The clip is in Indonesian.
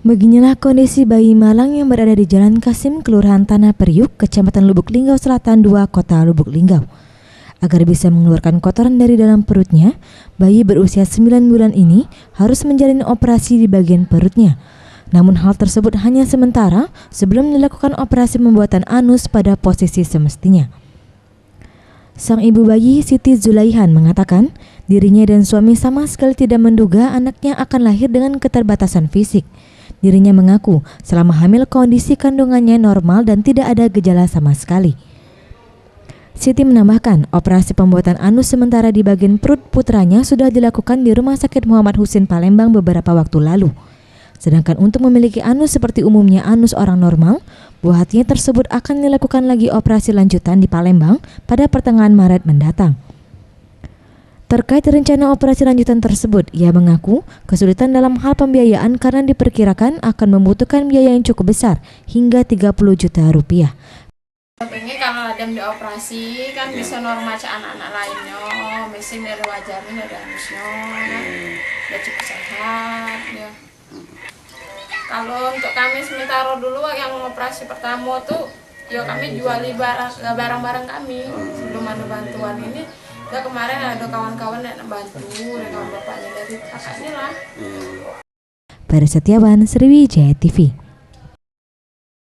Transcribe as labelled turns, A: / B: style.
A: Beginilah kondisi bayi malang yang berada di Jalan Kasim, Kelurahan Tanah Periuk, Kecamatan Lubuk Linggau Selatan 2, Kota Lubuk Linggau. Agar bisa mengeluarkan kotoran dari dalam perutnya, bayi berusia 9 bulan ini harus menjalani operasi di bagian perutnya. Namun hal tersebut hanya sementara sebelum dilakukan operasi pembuatan anus pada posisi semestinya. Sang ibu bayi, Siti Zulaihan, mengatakan dirinya dan suami sama sekali tidak menduga anaknya akan lahir dengan keterbatasan fisik. Dirinya mengaku selama hamil kondisi kandungannya normal dan tidak ada gejala sama sekali. Siti menambahkan operasi pembuatan anus sementara di bagian perut putranya sudah dilakukan di Rumah Sakit Muhammad Husin Palembang beberapa waktu lalu. Sedangkan untuk memiliki anus seperti umumnya anus orang normal, buah hatinya tersebut akan dilakukan lagi operasi lanjutan di Palembang pada pertengahan Maret mendatang. Terkait rencana operasi lanjutan tersebut, ia mengaku kesulitan dalam hal pembiayaan karena diperkirakan akan membutuhkan biaya yang cukup besar hingga 30 juta rupiah.
B: Pengen kalau ada dioperasi kan bisa normal cak anak-anak lainnya, mesin dari wajarnya dari anusnya, ya cukup sehat ya. Kalau untuk kami sementara dulu yang operasi pertama tuh, ya kami juali barang-barang kami sebelum ada bantuan ini. Ya kemarin ada kawan-kawan yang bantu, ada kawan bapaknya dari kakaknya lah.
A: Peri Setiawan, Sriwijaya TV.